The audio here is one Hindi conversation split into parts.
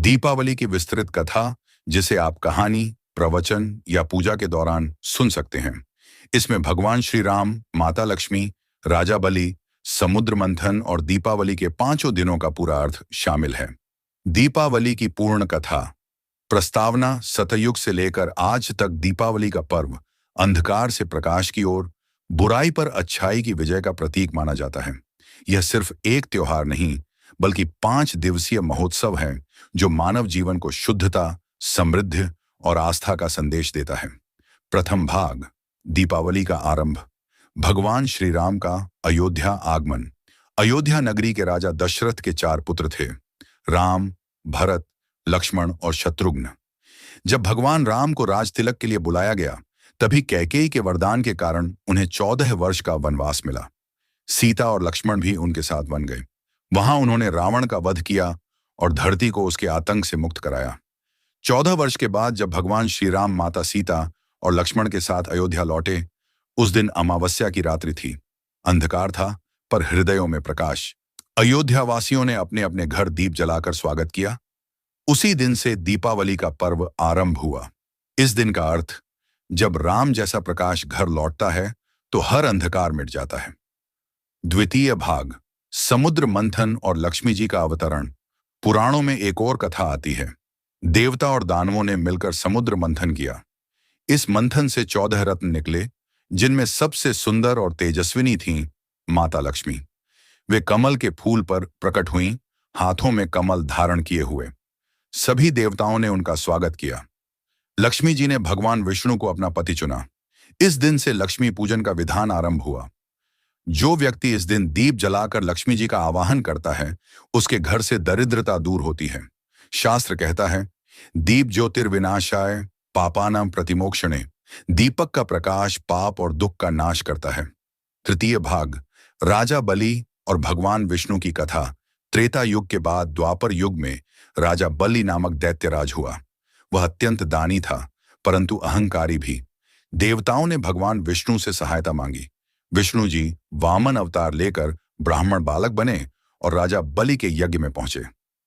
दीपावली की विस्तृत कथा, जिसे आप कहानी, प्रवचन या पूजा के दौरान सुन सकते हैं। इसमें भगवान श्री राम, माता लक्ष्मी, राजा बलि, समुद्र मंथन और दीपावली के 5 दिनों का पूरा अर्थ शामिल है। दीपावली की पूर्ण कथा। प्रस्तावना: सतयुग से लेकर आज तक दीपावली का पर्व अंधकार से प्रकाश की ओर, बुराई पर अच्छाई की विजय का प्रतीक माना जाता है। यह सिर्फ एक त्योहार नहीं, बल्कि 5 दिवसीय महोत्सव है जो मानव जीवन को शुद्धता, समृद्धि और आस्था का संदेश देता है। प्रथम भाग: दीपावली का आरंभ। भगवान श्री राम का अयोध्या आगमन। अयोध्या नगरी के राजा दशरथ के 4 पुत्र थे: राम, भरत, लक्ष्मण और शत्रुघ्न। जब भगवान राम को राज तिलक के लिए बुलाया गया, तभी कैकेयी के वरदान के कारण उन्हें 14 वर्ष का वनवास मिला। सीता और लक्ष्मण भी उनके साथ बन गए। वहां उन्होंने रावण का वध किया और धरती को उसके आतंक से मुक्त कराया। 14 वर्ष के बाद जब भगवान श्री राम माता सीता और लक्ष्मण के साथ अयोध्या लौटे, उस दिन अमावस्या की रात्रि थी। अंधकार था, पर हृदयों में प्रकाश। अयोध्या वासियों ने अपने अपने घर दीप जलाकर स्वागत किया। उसी दिन से दीपावली का पर्व आरंभ हुआ। इस दिन का अर्थ: जब राम जैसा प्रकाश घर लौटता है, तो हर अंधकार मिट जाता है। द्वितीय भाग: समुद्र मंथन और लक्ष्मी जी का अवतरण। पुराणों में एक और कथा आती है। देवता और दानवों ने मिलकर समुद्र मंथन किया। इस मंथन से 14 रत्न निकले, जिनमें सबसे सुंदर और तेजस्विनी थीं माता लक्ष्मी। वे कमल के फूल पर प्रकट हुईं, हाथों में कमल धारण किए हुए। सभी देवताओं ने उनका स्वागत किया। लक्ष्मी जी ने भगवान विष्णु को अपना पति चुना। इस दिन से लक्ष्मी पूजन का विधान आरंभ हुआ। जो व्यक्ति इस दिन दीप जलाकर लक्ष्मी जी का आवाहन करता है, उसके घर से दरिद्रता दूर होती है। शास्त्र कहता है, दीप ज्योतिर्विनाशाय पापानां प्रतिमोक्षणे। दीपक का प्रकाश पाप और दुख का नाश करता है। तृतीय भाग: राजा बलि और भगवान विष्णु की कथा। त्रेता युग के बाद द्वापर युग में राजा बलि नामक दैत्यराज हुआ। वह अत्यंत दानी था, परंतु अहंकारी भी। देवताओं ने भगवान विष्णु से सहायता मांगी। विष्णु जी वामन अवतार लेकर ब्राह्मण बालक बने और राजा बलि के यज्ञ में पहुंचे।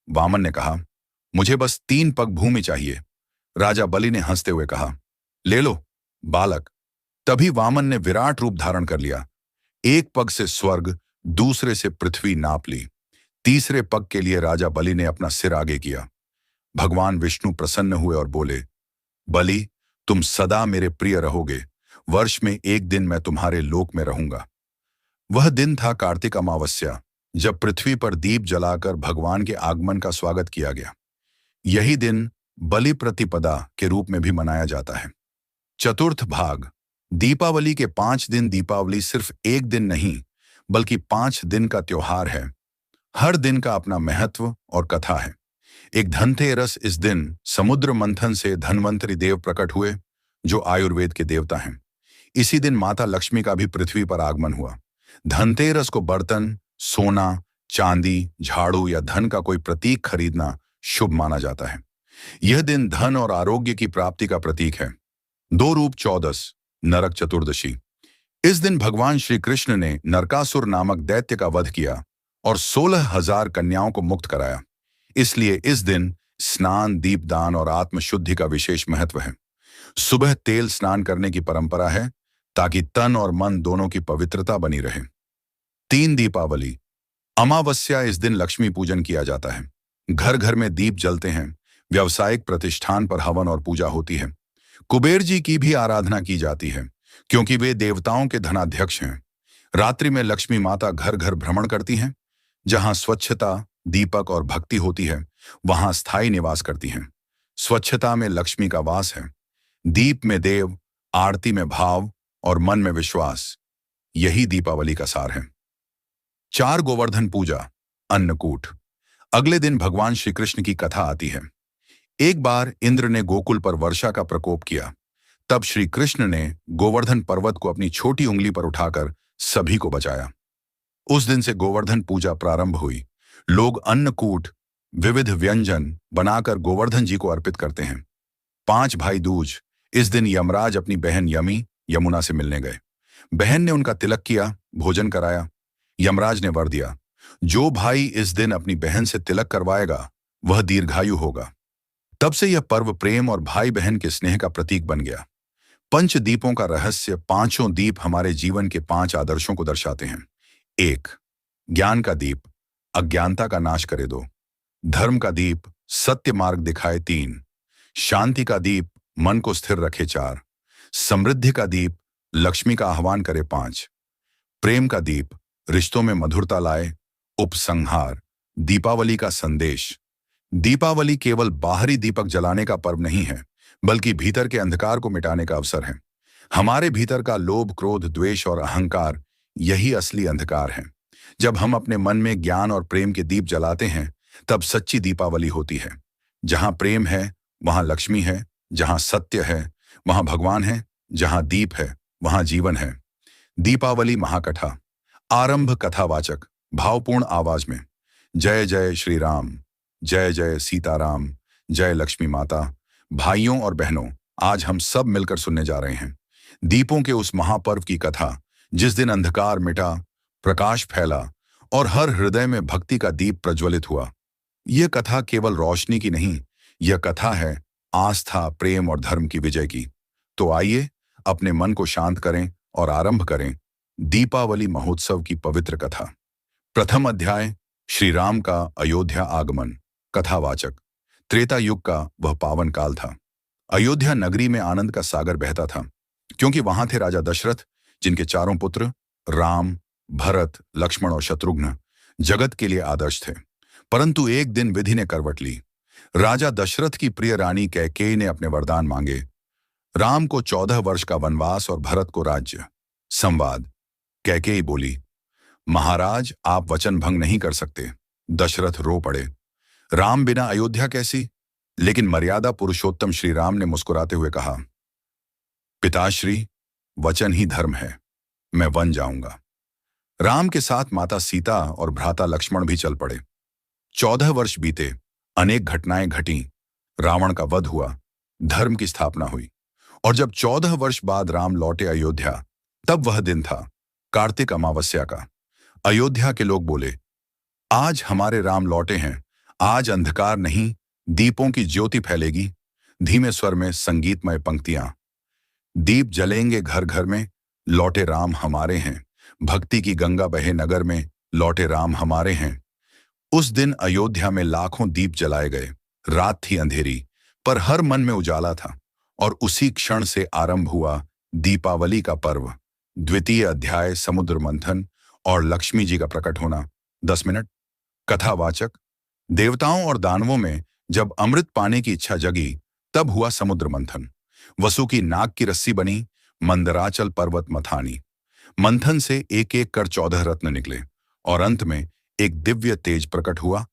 वामन ने कहा, मुझे बस 3 पग भूमि चाहिए। राजा बलि ने हंसते हुए कहा, ले लो बालक। तभी वामन ने विराट रूप धारण कर लिया। एक पग से स्वर्ग, दूसरे से पृथ्वी नाप ली। तीसरे पग के लिए राजा बलि ने अपना सिर आगे किया। भगवान विष्णु प्रसन्न हुए और बोले, बलि, तुम सदा मेरे प्रिय रहोगे। वर्ष में एक दिन मैं तुम्हारे लोक में रहूंगा। वह दिन था कार्तिक अमावस्या, जब पृथ्वी पर दीप जलाकर भगवान के आगमन का स्वागत किया गया। यही दिन बलि प्रतिपदा के रूप में भी मनाया जाता है। चतुर्थ भाग: दीपावली के 5 दिन। दीपावली सिर्फ एक दिन नहीं, बल्कि 5 दिन का त्योहार है। हर दिन का अपना महत्व और कथा है। एक धनतेरस, इस दिन समुद्र मंथन से धन्वंतरी देव प्रकट हुए, जो आयुर्वेद के देवता हैं। इसी दिन माता लक्ष्मी का भी पृथ्वी पर आगमन हुआ। धनतेरस को बर्तन, सोना, चांदी, झाड़ू या धन का कोई प्रतीक खरीदना शुभ माना जाता है। यह दिन धन और आरोग्य की प्राप्ति का प्रतीक है। 2 रूप 14: नरक चतुर्दशी। इस दिन भगवान श्री कृष्ण ने नरकासुर नामक दैत्य का वध किया और 16,000 कन्याओं को मुक्त कराया। इसलिए इस दिन स्नान, दीपदान और आत्मशुद्धि का विशेष महत्व है। सुबह तेल स्नान करने की परंपरा है, ताकि तन और मन दोनों की पवित्रता बनी रहे। 3 दीपावली। अमावस्या, इस दिन लक्ष्मी पूजन किया जाता है। घर घर में दीप जलते हैं। व्यावसायिक प्रतिष्ठान पर हवन और पूजा होती है। कुबेर जी की भी आराधना की जाती है, क्योंकि वे देवताओं के धनाध्यक्ष हैं। रात्रि में लक्ष्मी माता घर घर भ्रमण करती हैं। जहां स्वच्छता, दीपक और भक्ति होती है, वहां स्थायी निवास करती हैं। स्वच्छता में लक्ष्मी का वास है। दीप में देव, आरती में भाव और मन में विश्वास। यही दीपावली का सार है। 4 गोवर्धन पूजा, अन्नकूट। अगले दिन भगवान श्री कृष्ण की कथा आती है। एक बार इंद्र ने गोकुल पर वर्षा का प्रकोप किया। तब श्री कृष्ण ने गोवर्धन पर्वत को अपनी छोटी उंगली पर उठाकर सभी को बचाया। उस दिन से गोवर्धन पूजा प्रारंभ हुई। लोग अन्नकूट, विविध व्यंजन बनाकर गोवर्धन जी को अर्पित करते हैं। 5 भाई दूज। इस दिन यमराज अपनी बहन यमुना से मिलने गए। बहन ने उनका तिलक किया, भोजन कराया। यमराज ने वर दिया, जो भाई इस दिन अपनी बहन से तिलक करवाएगा, वह दीर्घायु होगा। तब से यह पर्व प्रेम और भाई बहन के स्नेह का प्रतीक बन गया। पंच दीपों का रहस्य। पांचों दीप हमारे जीवन के 5 आदर्शों को दर्शाते हैं। 1, ज्ञान का दीप, अज्ञानता का नाश करे। 2, धर्म का दीप, सत्य मार्ग दिखाए। 3, शांति का दीप, मन को स्थिर रखे। 4, समृद्धि का दीप, लक्ष्मी का आह्वान करे। 5, प्रेम का दीप, रिश्तों में मधुरता लाए। उपसंहार, दीपावली का संदेश। दीपावली केवल बाहरी दीपक जलाने का पर्व नहीं है, बल्कि भीतर के अंधकार को मिटाने का अवसर है। हमारे भीतर का लोभ, क्रोध, द्वेष और अहंकार, यही असली अंधकार है। जब हम अपने मन में ज्ञान और प्रेम के दीप जलाते हैं, तब सच्ची दीपावली होती है। जहां प्रेम है, वहां लक्ष्मी है। जहां सत्य है, वहां भगवान है। जहां दीप है, वहां जीवन है। दीपावली महाकथा। आरंभ कथावाचक, भावपूर्ण आवाज में। जय जय श्री राम, जय जय सीताराम, जय लक्ष्मी माता। भाइयों और बहनों, आज हम सब मिलकर सुनने जा रहे हैं दीपों के उस महापर्व की कथा, जिस दिन अंधकार मिटा, प्रकाश फैला और हर हृदय में भक्ति का दीप प्रज्वलित हुआ। यह कथा केवल रोशनी की नहीं, यह कथा है आस्था, प्रेम और धर्म की विजय की। तो आइए अपने मन को शांत करें और आरंभ करें दीपावली महोत्सव की पवित्र कथा। प्रथम अध्याय, श्री राम का अयोध्या आगमन। कथावाचक, त्रेता युग का वह पावन काल था। अयोध्या नगरी में आनंद का सागर बहता था, क्योंकि वहां थे राजा दशरथ, जिनके चारों पुत्र राम, भरत, लक्ष्मण और शत्रुघ्न जगत के लिए आदर्श थे। परंतु एक दिन विधि ने करवट ली। राजा दशरथ की प्रिय रानी कैकेयी ने अपने वरदान मांगे। राम को 14 वर्ष का वनवास और भरत को राज्य। संवाद। कैकेयी बोली, महाराज, आप वचन भंग नहीं कर सकते। दशरथ रो पड़े, राम बिना अयोध्या कैसी? लेकिन मर्यादा पुरुषोत्तम श्री राम ने मुस्कुराते हुए कहा, पिताश्री, वचन ही धर्म है, मैं वन जाऊंगा। राम के साथ माता सीता और भ्राता लक्ष्मण भी चल पड़े। 14 वर्ष बीते, अनेक घटनाएं घटीं। रावण का वध हुआ, धर्म की स्थापना हुई। और जब 14 वर्ष बाद राम लौटे अयोध्या, तब वह दिन था कार्तिक अमावस्या का। अयोध्या के लोग बोले, आज हमारे राम लौटे हैं। आज अंधकार नहीं, दीपों की ज्योति फैलेगी। धीमे स्वर में संगीतमय पंक्तियां। दीप जलेंगे घर घर में, लौटे राम हमारे हैं। भक्ति की गंगा बहे नगर में, लौटे राम हमारे हैं। उस दिन अयोध्या में लाखों दीप जलाए गए। रात थी अंधेरी, पर हर मन में उजाला था। और उसी क्षण से आरंभ हुआ दीपावली का पर्व। द्वितीय अध्याय, समुद्र मंथन और लक्ष्मी जी का प्रकट होना। 10 मिनट। कथावाचक, देवताओं और दानवों में जब अमृत पाने की इच्छा जगी, तब हुआ समुद्र मंथन। वसु की नाक की रस्सी बनी, मंदराचल पर्वत मथानी। मंथन से एक एक कर 14 रत्न निकले और अंत में एक दिव्य तेज प्रकट हुआ।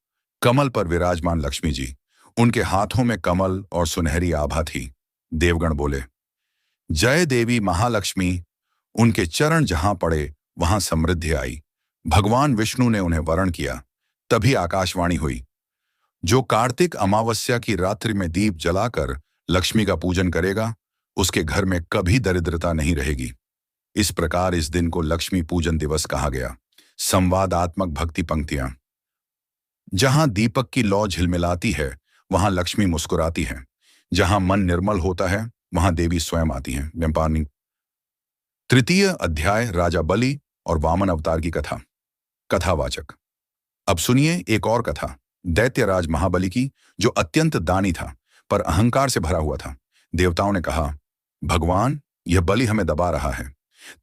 कमल पर विराजमान लक्ष्मी जी, उनके हाथों में कमल और सुनहरी आभा थी। देवगण बोले, जय देवी महालक्ष्मी। उनके चरण जहां पड़े, वहां समृद्धि आई। भगवान विष्णु ने उन्हें वरण किया। तभी आकाशवाणी हुई, जो कार्तिक अमावस्या की रात्रि में दीप जलाकर लक्ष्मी का पूजन करेगा, उसके घर में कभी दरिद्रता नहीं रहेगी। इस प्रकार इस दिन को लक्ष्मी पूजन दिवस कहा गया। संवादात्मक भक्ति पंक्तियां। जहां दीपक की लौ झिलमिलाती है, वहां लक्ष्मी मुस्कुराती है। जहां मन निर्मल होता है, वहां देवी स्वयं आती हैं। व्यापारी। तृतीय अध्याय, राजा बलि और वामन अवतार की कथा। कथावाचक, अब सुनिए एक और कथा दैत्यराज महाबली की, जो अत्यंत दानी था, पर अहंकार से भरा हुआ था। देवताओं ने कहा, भगवान, यह बलि हमें दबा रहा है।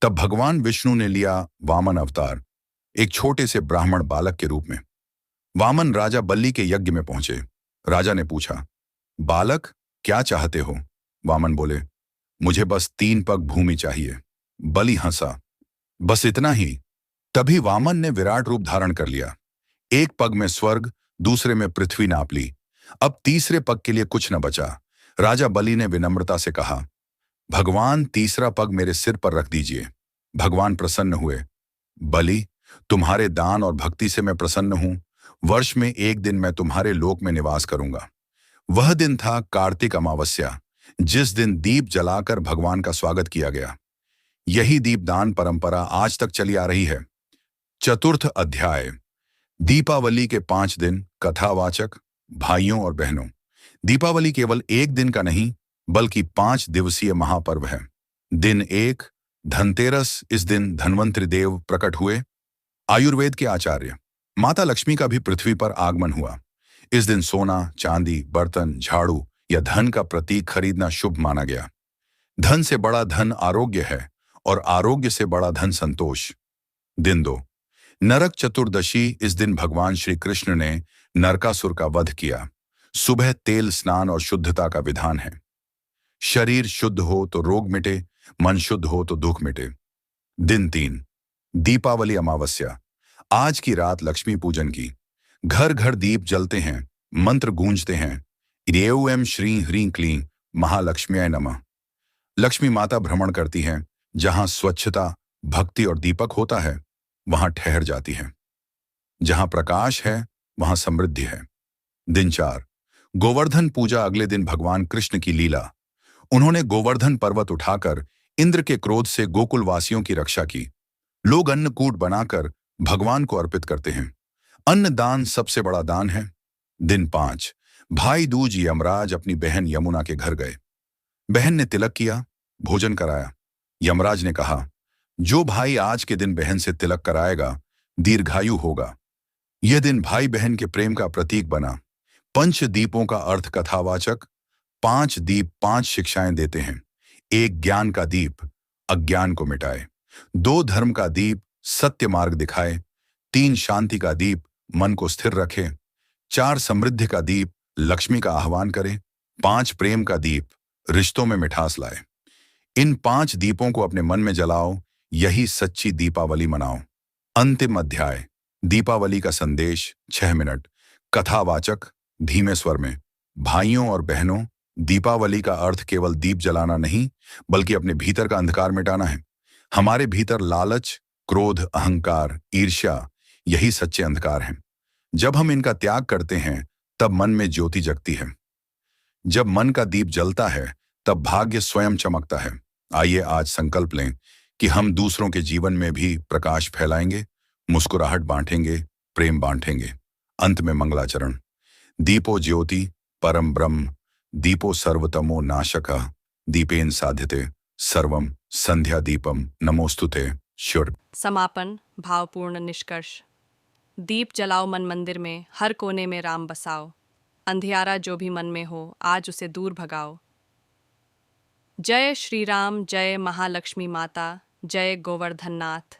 तब भगवान विष्णु ने लिया वामन अवतार, एक छोटे से ब्राह्मण बालक के रूप में। वामन राजा बलि के यज्ञ में पहुंचे। राजा ने पूछा, बालक, क्या चाहते हो? वामन बोले, मुझे बस 3 पग भूमि चाहिए। बलि हंसा, बस इतना ही? तभी वामन ने विराट रूप धारण कर लिया। एक पग में स्वर्ग, दूसरे में पृथ्वी नाप ली। अब तीसरे पग के लिए कुछ न बचा। राजा बलि ने विनम्रता से कहा, भगवान, तीसरा पग मेरे सिर पर रख दीजिए। भगवान प्रसन्न हुए। बलि, तुम्हारे दान और भक्ति से मैं प्रसन्न हूं। वर्ष में एक दिन मैं तुम्हारे लोक में निवास करूंगा। वह दिन था कार्तिक अमावस्या, जिस दिन दीप जलाकर भगवान का स्वागत किया गया। यही दीपदान परंपरा आज तक चली आ रही है। चतुर्थ अध्याय, दीपावली के 5 दिन। कथावाचक, भाइयों और बहनों, दीपावली केवल एक दिन का नहीं, बल्कि 5 दिवसीय महापर्व है। दिन 1, धनतेरस। इस दिन धन्वंतरि देव प्रकट हुए, आयुर्वेद के आचार्य। माता लक्ष्मी का भी पृथ्वी पर आगमन हुआ। इस दिन सोना, चांदी, बर्तन, झाड़ू या धन का प्रतीक खरीदना शुभ माना गया। धन से बड़ा धन आरोग्य है, और आरोग्य से बड़ा धन संतोष। दिन 2, नरक चतुर्दशी। इस दिन भगवान श्री कृष्ण ने नरकासुर का वध किया। सुबह तेल स्नान और शुद्धता का विधान है। शरीर शुद्ध हो तो रोग मिटे, मन शुद्ध हो तो दुख मिटे। दिन 3, दीपावली अमावस्या। आज की रात लक्ष्मी पूजन की। घर घर दीप जलते हैं, मंत्र गूंजते हैं। ह्रीं श्रीं ह्रीं क्लीं महालक्ष्म्याय नमः। लक्ष्मी माता भ्रमण करती हैं। जहां स्वच्छता, भक्ति और दीपक होता है, वहां ठहर जाती है। जहां प्रकाश है, वहां समृद्धि है। दिन 4, गोवर्धन पूजा। अगले दिन भगवान कृष्ण की लीला। उन्होंने गोवर्धन पर्वत उठाकर इंद्र के क्रोध से गोकुल वासियों की रक्षा की। लोग अन्नकूट बनाकर भगवान को अर्पित करते हैं। अन्न दान सबसे बड़ा दान है। दिन 5, भाई दूज। यमराज अपनी बहन यमुना के घर गए। बहन ने तिलक किया, भोजन कराया। यमराज ने कहा, जो भाई आज के दिन बहन से तिलक कराएगा, दीर्घायु होगा। यह दिन भाई बहन के प्रेम का प्रतीक बना। पंच दीपों का अर्थ कथावाचक। 5 दीप 5 शिक्षाएं देते हैं। 1 ज्ञान का दीप अज्ञान को मिटाए। 2 धर्म का दीप सत्य मार्ग दिखाए। 3 शांति का दीप मन को स्थिर रखे। 4 समृद्धि का दीप लक्ष्मी का आह्वान करे। 5 प्रेम का दीप रिश्तों में मिठास लाए। इन 5 दीपों को अपने मन में जलाओ, यही सच्ची दीपावली मनाओ। अंतिम अध्याय, दीपावली का संदेश। 6 मिनट। कथावाचक धीमे स्वर में। भाइयों और बहनों, दीपावली का अर्थ केवल दीप जलाना नहीं, बल्कि अपने भीतर का अंधकार मिटाना है। हमारे भीतर लालच, क्रोध, अहंकार, ईर्ष्या, यही सच्चे अंधकार हैं। जब हम इनका त्याग करते हैं, तब मन में ज्योति जगती है। जब मन का दीप जलता है, तब भाग्य स्वयं चमकता है। आइए आज संकल्प लें कि हम दूसरों के जीवन में भी प्रकाश फैलाएंगे, मुस्कुराहट बांटेंगे, प्रेम बांटेंगे। अंत में मंगलाचरण। दीपो ज्योति परम ब्रह्म, दीपो सर्वतमो नाशकः, दीपेन साध्यते सर्वम, संध्या दीपम नमोस्तुते। श्योर। समापन, भावपूर्ण निष्कर्ष। दीप जलाओ मन मंदिर में, हर कोने में राम बसाओ। अंधियारा जो भी मन में हो, आज उसे दूर भगाओ। जय श्री राम, जय महालक्ष्मी माता, जय गोवर्धन नाथ।